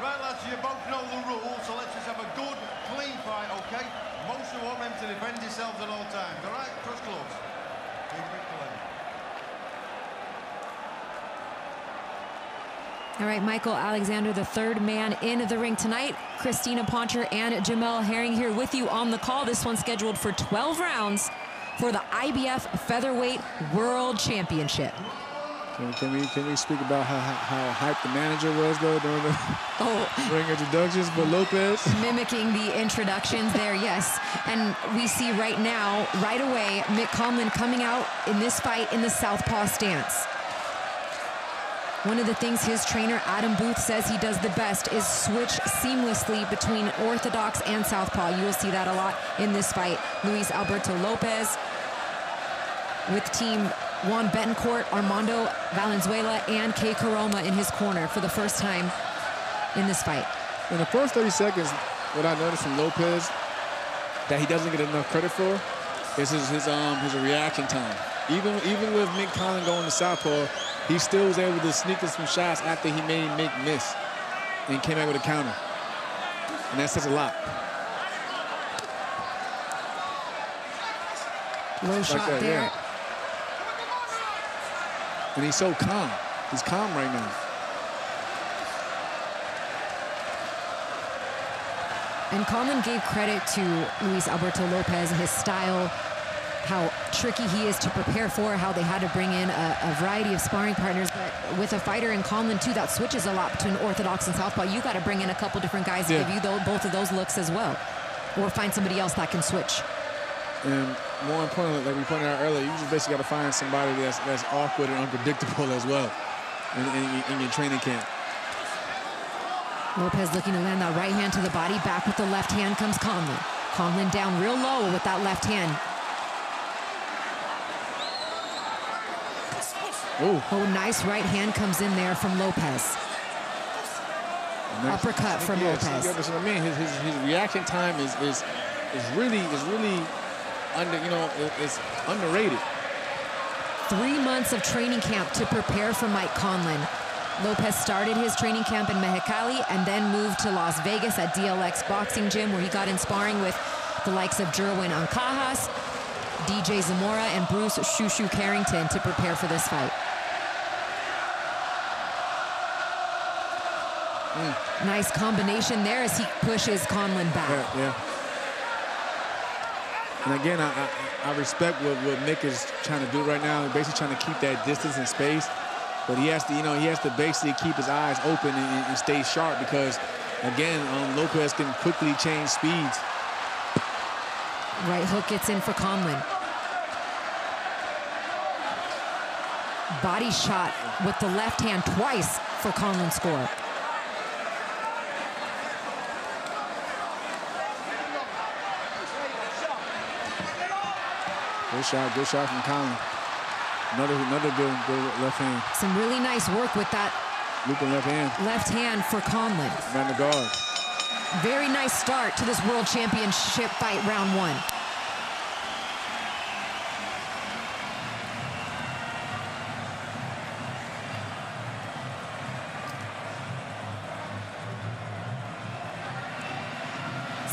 Right, lads, you both know the rules, so let's just have a good, clean fight, okay? Most of want them to defend yourselves at all times, all right? Cross gloves. All right, Michael Alexander, the third man in the ring tonight. Christina Poncher and Jamel Herring here with you on the call. This one's scheduled for 12 rounds for the IBF Featherweight World Championship. Can we speak about how hyped the manager was, though, during the ring introductions for Lopez? Mimicking the introductions there, yes. And we see right now, right away, Mick Conlan coming out in this fight in the southpaw stance. One of the things his trainer, Adam Booth, says he does the best is switch seamlessly between orthodox and southpaw. You will see that a lot in this fight. Luis Alberto Lopez with team Juan Betancourt, Armando Valenzuela, and Kay Caroma in his corner for the first time in this fight. In the first 30 seconds, what I noticed from Lopez that he doesn't get enough credit for is his reaction time. Even with Mick Conlan going to southpaw, he still was able to sneak in some shots after he made Mick miss and came back with a counter. And that says a lot. Low shot like there. Yeah. And he's so calm. He's calm right now. And Conlan gave credit to Luis Alberto Lopez, his style, how tricky he is to prepare for, how they had to bring in a variety of sparring partners. But with a fighter in Conlan, too, that switches a lot between orthodox and southpaw. You got to bring in a couple different guys to give you both of those looks as well. Or find somebody else that can switch. And more importantly, like we pointed out earlier, you just basically got to find somebody that's awkward and unpredictable as well in your training camp. Lopez looking to land that right hand to the body. Back with the left hand comes Conlan. Conlan down real low with that left hand. Ooh. Oh, nice right hand comes in there from Lopez. Uppercut from Lopez. That's what I mean. His reaction time is really it's underrated. 3 months of training camp to prepare for Mike Conlan. Lopez started his training camp in Mexicali and then moved to Las Vegas at DLX Boxing Gym, where he got in sparring with the likes of Jerwin Ancajas, DJ Zamora, and Bruce Shushu Carrington to prepare for this fight. Nice combination there as he pushes Conlan back. Yeah. And again, I respect what Mick is trying to do right now. He's basically trying to keep that distance and space. But he has to basically keep his eyes open and stay sharp, because, again, Lopez can quickly change speeds. Right hook gets in for Conlan. Body shot with the left hand twice for Conlan's score. Good shot from Conlan. Another good left hand. Some really nice work with that looping left hand. Left hand for Conlan. Around the guard. Very nice start to this World Championship fight, round 1.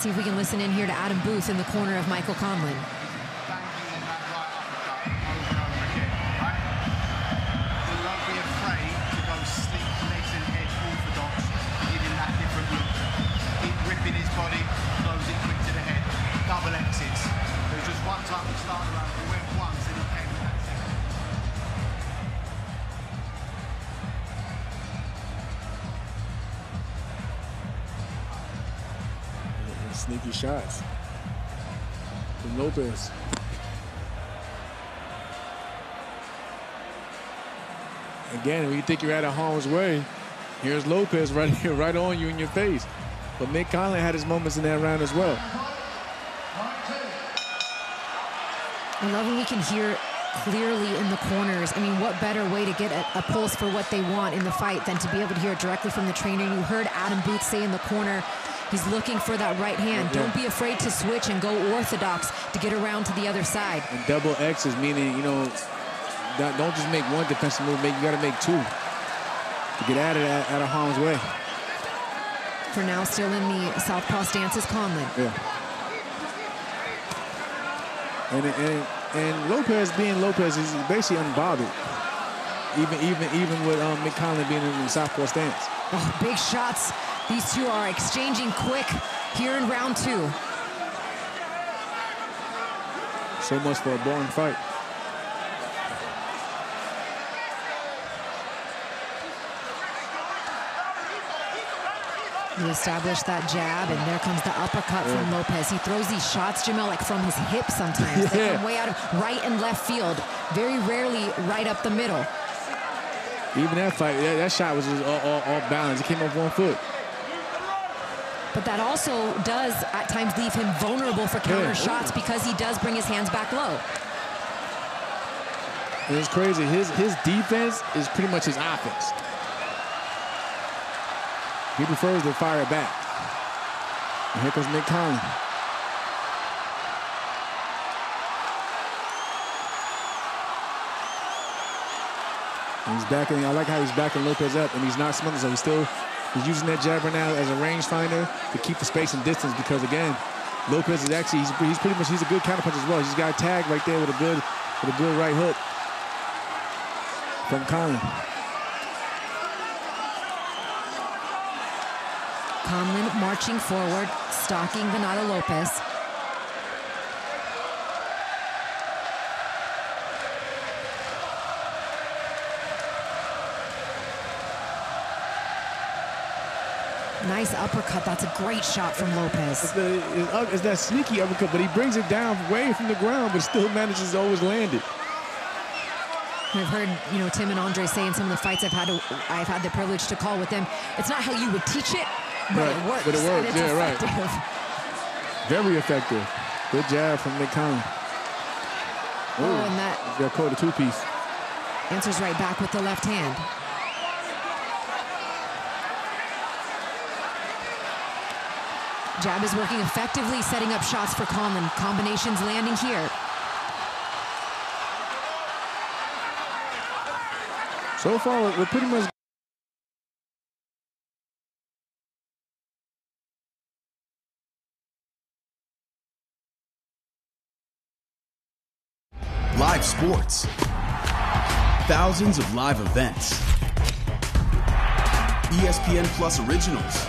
See if we can listen in here to Adam Booth in the corner of Michael Conlan. Sneaky shots from Lopez. Again, when you think you're out of harm's way, here's Lopez right here, right on you in your face. But Mick Conlan had his moments in that round as well. I love when we can hear clearly in the corners. I mean, what better way to get a pulse for what they want in the fight than to be able to hear it directly from the trainer. You heard Adam Booth say in the corner, he's looking for that right hand. Yeah. Don't be afraid to switch and go orthodox to get around to the other side. And double X is meaning, don't just make one defensive move, you got to make two to get out of harm's way. For now, still in the southpaw stance is Conlan. Yeah. And Lopez being Lopez is basically unbothered. Even with Mick Conlan being in the southpaw stance. Oh, big shots. These two are exchanging quick here in round 2. So much for a boring fight. He established that jab, and there comes the uppercut from Lopez. He throws these shots, Jamel, like from his hip sometimes. They come way out of right and left field. Very rarely right up the middle. Even that fight, that shot was just all balanced. It came off one foot. But that also does, at times, leave him vulnerable for counter shots because he does bring his hands back low. And it's crazy. His defense is pretty much his offense. He prefers to fire it back. And here comes Mick Conlan. And he's backing. I like how he's backing Lopez up, and he's not smothering, so he's using that jab right now as a rangefinder to keep the space and distance. Because again, Lopez is actually he's a good counterpuncher as well. He's got a tag right there with a good right hook from Conlan. Conlan marching forward, stalking Venado Lopez. Nice uppercut. That's a great shot from Lopez. It's that sneaky uppercut, but he brings it down way from the ground, but still manages to always land it. I've heard, Tim and Andre say in some of the fights I've had the privilege to call with them, it's not how you would teach it, but it works. But it works, it's effective. Right. Very effective. Good jab from Mick Conlan. Oh, and that got caught a two-piece. Answers right back with the left hand. Jab is working effectively, setting up shots for Conlan. Combinations landing here. So far, we're pretty much... Live sports. Thousands of live events. ESPN Plus Originals.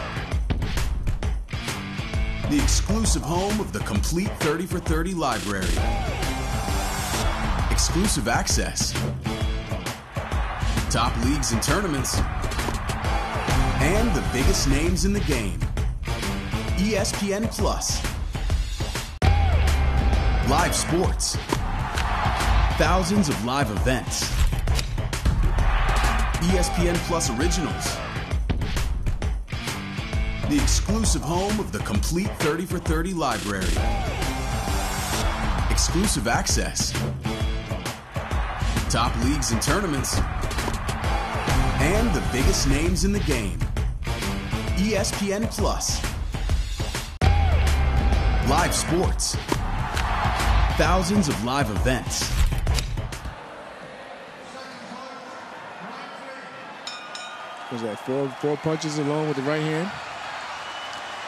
The exclusive home of the complete 30 for 30 library. Exclusive access. Top leagues and tournaments. And the biggest names in the game. ESPN Plus. Live sports. Thousands of live events. ESPN Plus Originals. The exclusive home of the complete 30 for 30 library. Exclusive access. Top leagues and tournaments. And the biggest names in the game. ESPN Plus. Live sports. Thousands of live events. Was that four punches along with the right hand?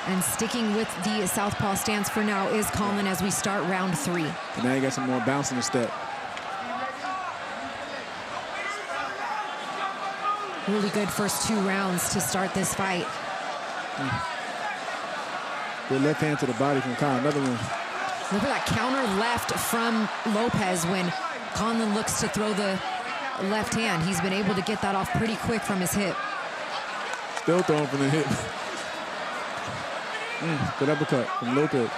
And sticking with the southpaw stance for now is Conlan as we start round 3. And now you got some more bounce in the step. Really good first 2 rounds to start this fight. Good left hand to the body from Conlan. Another one. Look at that counter left from Lopez when Conlan looks to throw the left hand. He's been able to get that off pretty quick from his hip. Still throwing from the hip. Good uppercut from Lopez.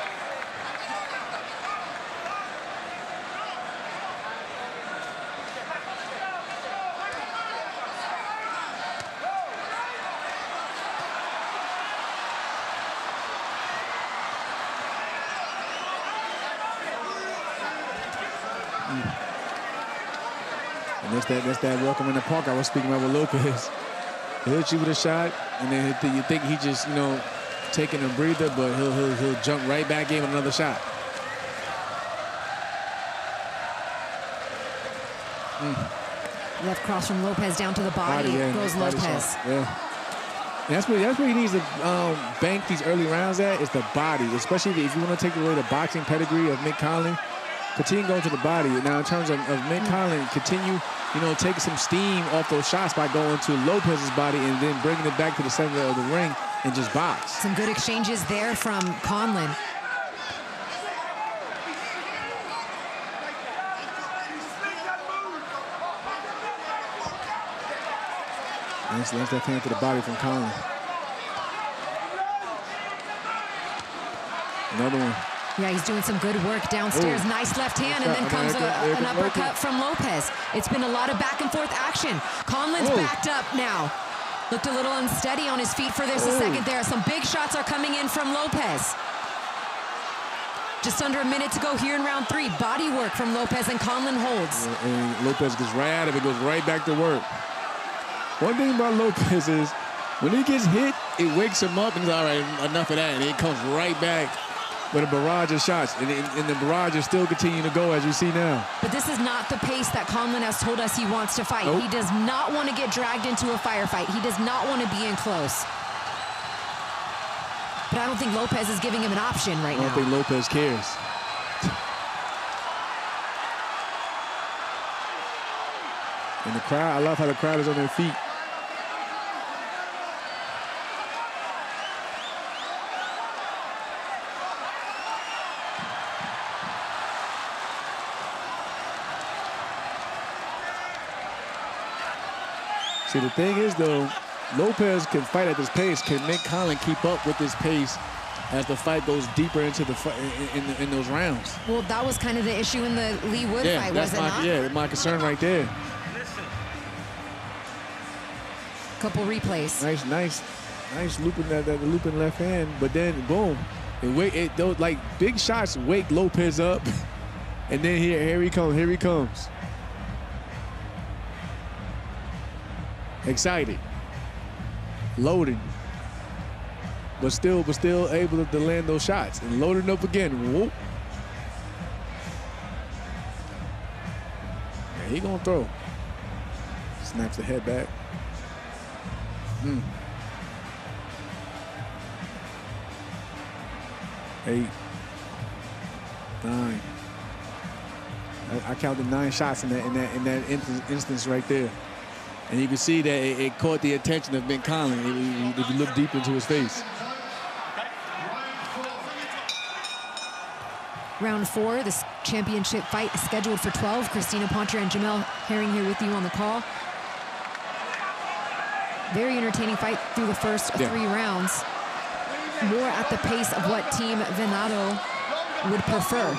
And that's that welcome in the park I was speaking about with Lopez. He'll hit you with a shot, and then you think he just, taking a breather, but he'll jump right back in with another shot. Left cross from Lopez down to the body. Goes Lopez. Yeah. That's where he needs to bank these early rounds at, is the body, especially if you want to take away the boxing pedigree of Mick Conlan. Continue going to the body. Now, in terms of Mick Conlan, continue, taking some steam off those shots by going to Lopez's body and then bringing it back to the center of the ring and just box. Some good exchanges there from Conlan. Nice left hand to the body from Conlan. Another one. Yeah, he's doing some good work downstairs. Ooh. Nice left hand, and then comes an uppercut from Lopez. It's been a lot of back and forth action. Conlan's backed up now. Looked a little unsteady on his feet for this a second there. Some big shots are coming in from Lopez. Just under a minute to go here in round 3. Body work from Lopez, and Conlan holds. And Lopez gets right out of it, goes right back to work. One thing about Lopez is when he gets hit, it wakes him up and he's all right, enough of that. And he comes right back with a barrage of shots. And the barrage is still continuing to go, as you see now. But this is not the pace that Conlan has told us he wants to fight. Nope. He does not want to get dragged into a firefight. He does not want to be in close. But I don't think Lopez is giving him an option right now. I don't think Lopez cares. And the crowd, I love how the crowd is on their feet. See, the thing is, though, Lopez can fight at this pace. Can Mick Conlan keep up with this pace as the fight goes deeper into the in those rounds? Well, that was kind of the issue in the Lee Wood fight, was it not? Yeah, my concern right there. Couple replays. Nice looping that looping left hand, but then boom, those like big shots wake Lopez up, and then here he comes. Excited, loaded, but still able to land those shots and loading up again. Whoop. Yeah, he gonna throw. Snaps the head back. 8, 9. I counted 9 shots in that instance right there. And you can see that it caught the attention of Mick Conlan if you look deep into his face. Round 4, this championship fight is scheduled for 12. Christina Poncher and Jamel Herring here with you on the call. Very entertaining fight through the first 3 rounds. More at the pace of what Team Venado would prefer.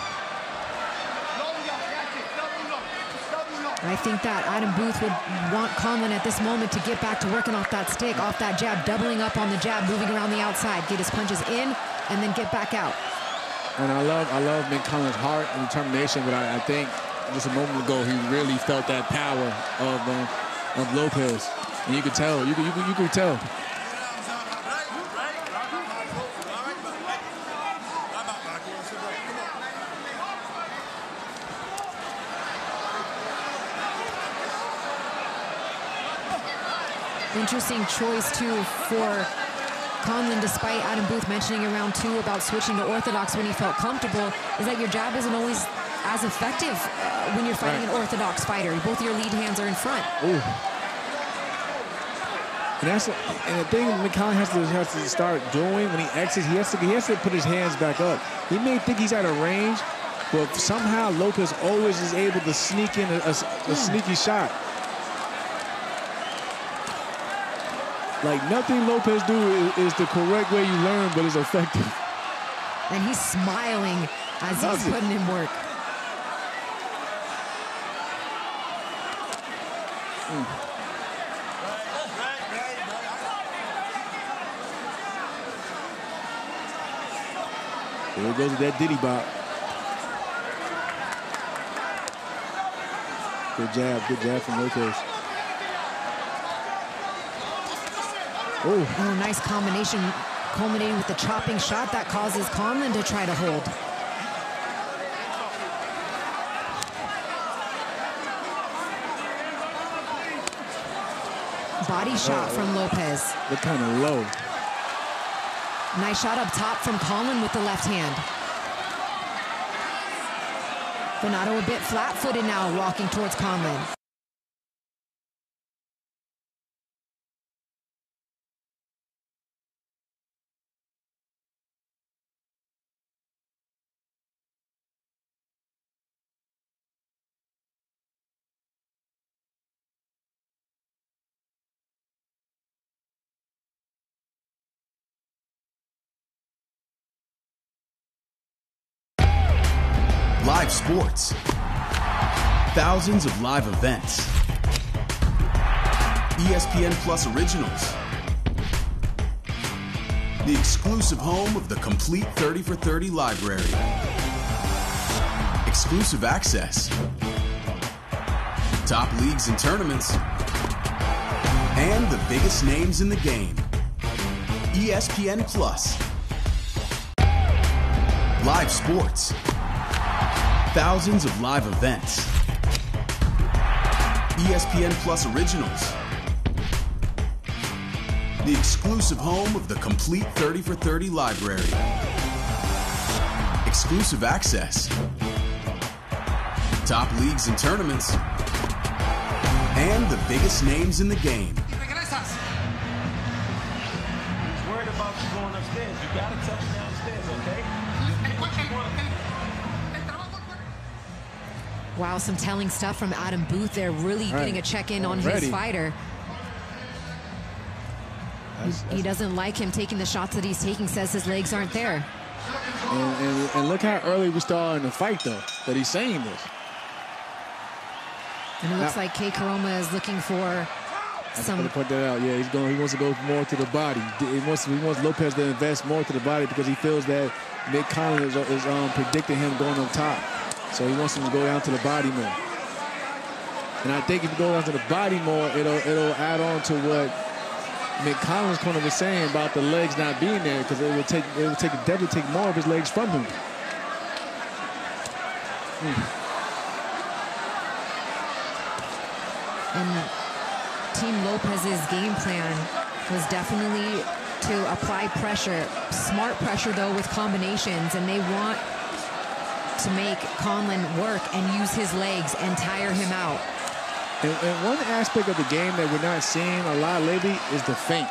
I think that Adam Booth would want Conlan at this moment to get back to working off that stick, off that jab, doubling up on the jab, moving around the outside, get his punches in, and then get back out. And I love Mick Conlan's heart and determination, but I think just a moment ago he really felt that power of Lopez, and you could tell. You could tell. Interesting choice, too, for Conlan, despite Adam Booth mentioning in round 2 about switching to orthodox when he felt comfortable, is that your jab isn't always as effective when you're fighting an orthodox fighter. Both your lead hands are in front. Ooh. And the thing Mick Conlan has to start doing when he exits, he has to put his hands back up. He may think he's out of range, but somehow Lopez always is able to sneak in a sneaky shot. Like, nothing Lopez do is the correct way you learn, but it's effective. And he's smiling as he's putting in work. There goes that Diddy bop. Good jab from Lopez. Oh, nice combination, culminating with the chopping shot that causes Conlan to try to hold. body shot from Lopez. They're kind of low. Nice shot up top from Conlan with the left hand. Venado a bit flat-footed now, walking towards Conlan. Live sports. Thousands of live events. ESPN Plus originals. The exclusive home of the complete 30 for 30 library. Exclusive access. Top leagues and tournaments. And the biggest names in the game. ESPN Plus. Live sports. Thousands of live events. ESPN Plus originals. The exclusive home of the complete 30 for 30 library. Exclusive access. Top leagues and tournaments. And the biggest names in the game. Worried about you going upstairs. You gotta tell me downstairs, okay? Wow, some telling stuff from Adam Booth there, really getting a check-in on his fighter. He doesn't like him taking the shots that he's taking, says his legs aren't there. And look how early we started in the fight, though, that he's saying this. And it looks like Kay Koroma is looking for some... Put that out. Yeah, he wants to go more to the body. He wants Lopez to invest more to the body because he feels that Mick Conlan is predicting him going on top. So he wants him to go down to the body more. And I think if you go down to the body more, it'll add on to what Mick Conlan's corner was saying about the legs not being there, because it would definitely take more of his legs from him. And Team Lopez's game plan was definitely to apply pressure, smart pressure though, with combinations, and they want to make Conlan work and use his legs and tire him out. And one aspect of the game that we're not seeing a lot lately is the feint.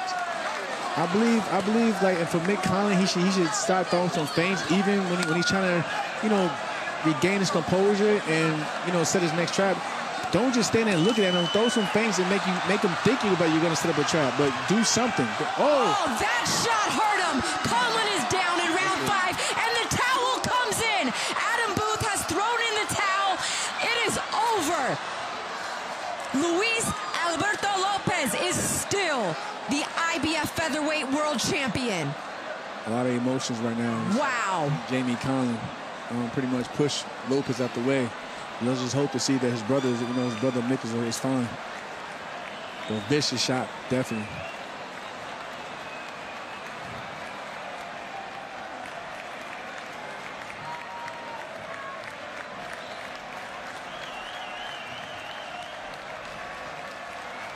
I believe, like, and for Mick Conlan, he should start throwing some feints, even when he's trying to, regain his composure and, set his next trap. Don't just stand there and look at him. Throw some feints and make him think you're going to set up a trap, but do something. Oh, that shot hurt him. Conlan is down in round 5, and the towel comes in. Adam Booth has thrown in the towel. It is over. Luis Alberto Lopez is still the IBF featherweight world champion. A lot of emotions right now. Wow. Jamie Conlan pretty much pushed Lopez out the way. Let's just hope to see that his brother Mick is fine. But a vicious shot, definitely.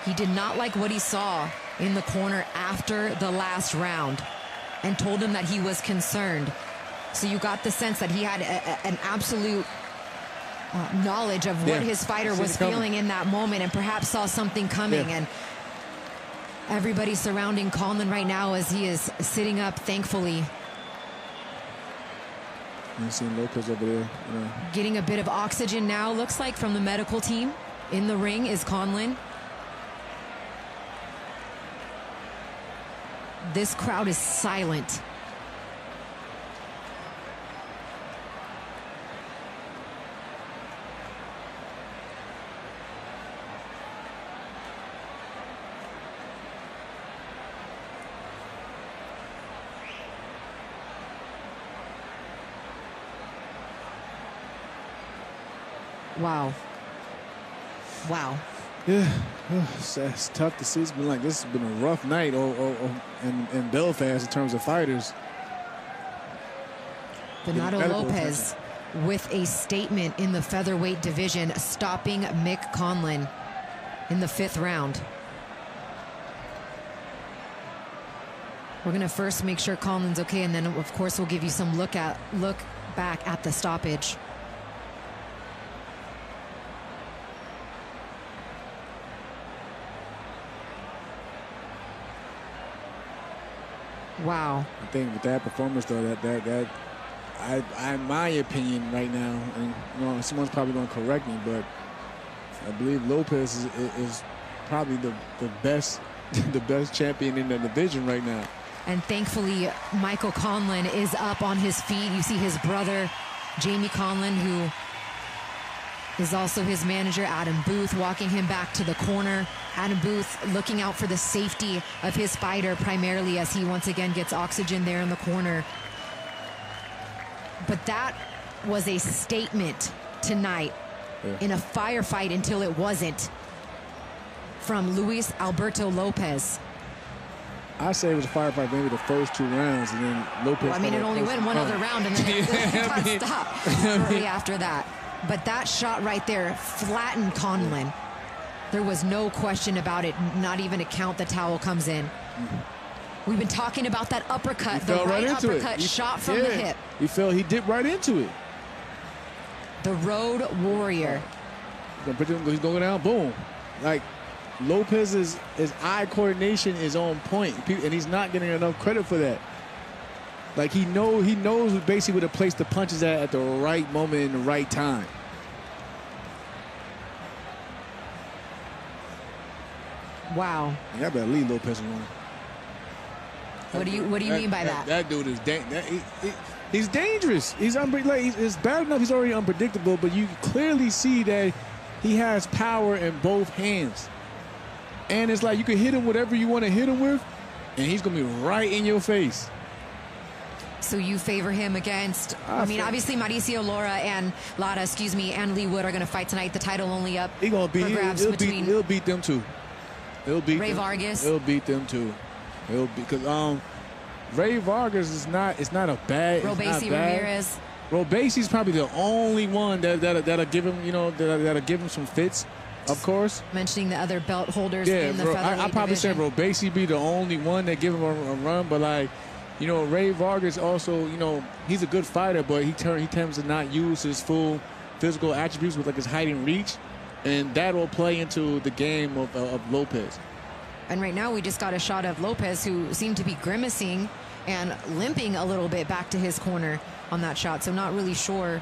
He did not like what he saw in the corner after the last round and told him that he was concerned. So you got the sense that he had an absolute knowledge of what his fighter was feeling in that moment, and perhaps saw something coming. And everybody surrounding Conlan right now as he is sitting up, thankfully. You see Lopez over there. Getting a bit of oxygen now, looks like, from the medical team. In the ring is Conlan. This crowd is silent. Wow. Wow. Yeah, it's tough to see. It's been this has been a rough night in Belfast in terms of fighters. Venado Lopez with a statement in the featherweight division, stopping Mick Conlan in the 5th round. We're going to first make sure Conlan's okay, and then, of course, we'll give you some look back at the stoppage. Wow. I think with that performance, though, in my opinion right now, and you know, someone's probably going to correct me, but I believe Lopez is probably the best the best champion in the division right now. And thankfully, Michael Conlan is up on his feet. You see his brother, Jamie Conlan, who is also his manager, Adam Booth, walking him back to the corner. Adam Booth looking out for the safety of his fighter primarily as he once again gets oxygen there in the corner. But that was a statement tonight in a firefight until it wasn't from Luis Alberto Lopez. I say it was a firefight maybe the first 2 rounds, and then Lopez. Well, I mean, it only went one other round, and then it got stopped shortly after that. But that shot right there flattened Conlan. There was no question about it. Not even a count. The towel comes in. We've been talking about that uppercut, the right uppercut shot from the hip. He dipped right into it. The Road Warrior. He's going down, boom. Like, Lopez's eye coordination is on point, and he's not getting enough credit for that. Like, he knows basically where to place the punches at the right moment in the right time. Wow. Yeah, I better leave Lopez alone. What do you mean by that? That dude is he's dangerous. It's bad enough he's already unpredictable, but you clearly see that he has power in both hands. And it's like you can hit him whatever you want to hit him with, and he's going to be right in your face. So you favor him against, I mean, obviously Mauricio Lara and Lee Wood are going to fight tonight. The title only up for grabs between. He'll beat them too. He'll beat Ray Vargas. He'll beat them too. Because Ray Vargas is not a bad. Robeisy Ramirez. Robeisy probably the only one that'll give him, that'll give him some fits. Of course. Mentioning the other belt holders in the featherweight I probably division. said Robeisy be the only one that give him a run, but like, Ray Vargas also, he's a good fighter, but he tends to not use his full physical attributes with like his height and reach, and that will play into the game of Lopez. And right now we just got a shot of Lopez, who seemed to be grimacing and limping a little bit back to his corner on that shot. So not really sure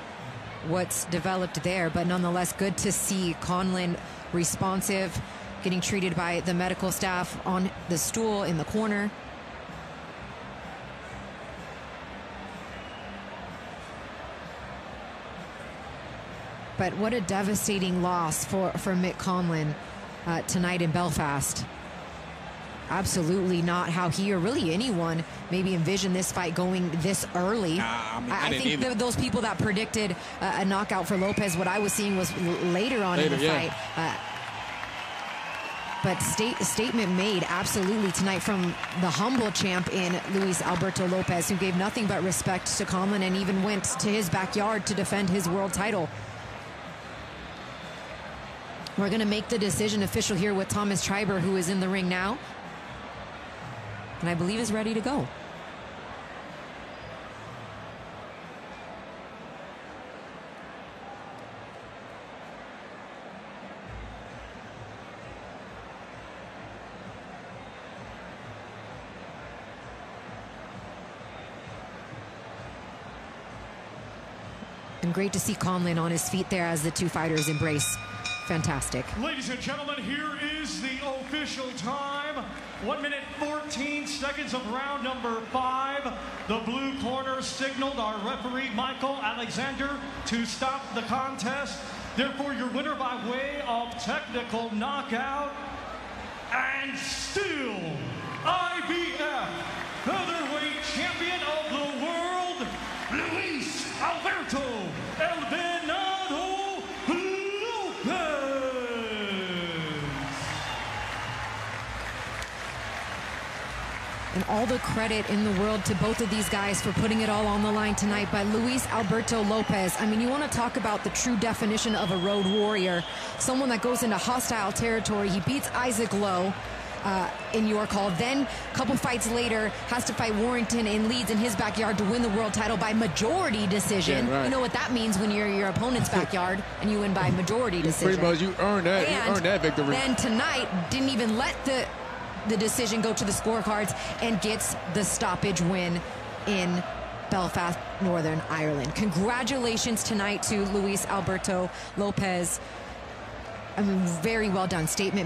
what's developed there, but nonetheless good to see Conlan responsive, getting treated by the medical staff on the stool in the corner. But what a devastating loss for Mick Conlan tonight in Belfast. Absolutely not how he or really anyone maybe envisioned this fight going this early. I think those people that predicted a knockout for Lopez, what I was seeing was later on in the fight. But statement made absolutely tonight from the humble champ in Luis Alberto Lopez, who gave nothing but respect to Conlan and even went to his backyard to defend his world title. We're going to make the decision official here with Thomas Triber, who is in the ring now, and I believe is ready to go. And great to see Conlan on his feet there as the two fighters embrace. Fantastic. Ladies and gentlemen, here is the official time. 1 minute 14 seconds of round number 5. The blue corner signaled our referee, Michael Alexander, to stop the contest. Therefore, your winner by way of technical knockout, and still IBF featherweight champion of the world, Luis Alberto El Venado Lopez. And all the credit in the world to both of these guys for putting it all on the line tonight. But Luis Alberto Lopez, I mean, you want to talk about the true definition of a road warrior, someone that goes into hostile territory. He beats Isaac Lowe, in York Hall. Then a couple fights later, has to fight Warrington in Leeds in his backyard to win the world title by majority decision. Yeah, right. You know what that means when you're your opponent's backyard and you win by majority decision. Pretty much, you earned that. You earned that victory. Then tonight, didn't even let the decision go to the scorecards and gets the stoppage win in Belfast, Northern Ireland. Congratulations tonight to Luis Alberto Lopez. I mean, very well done statement.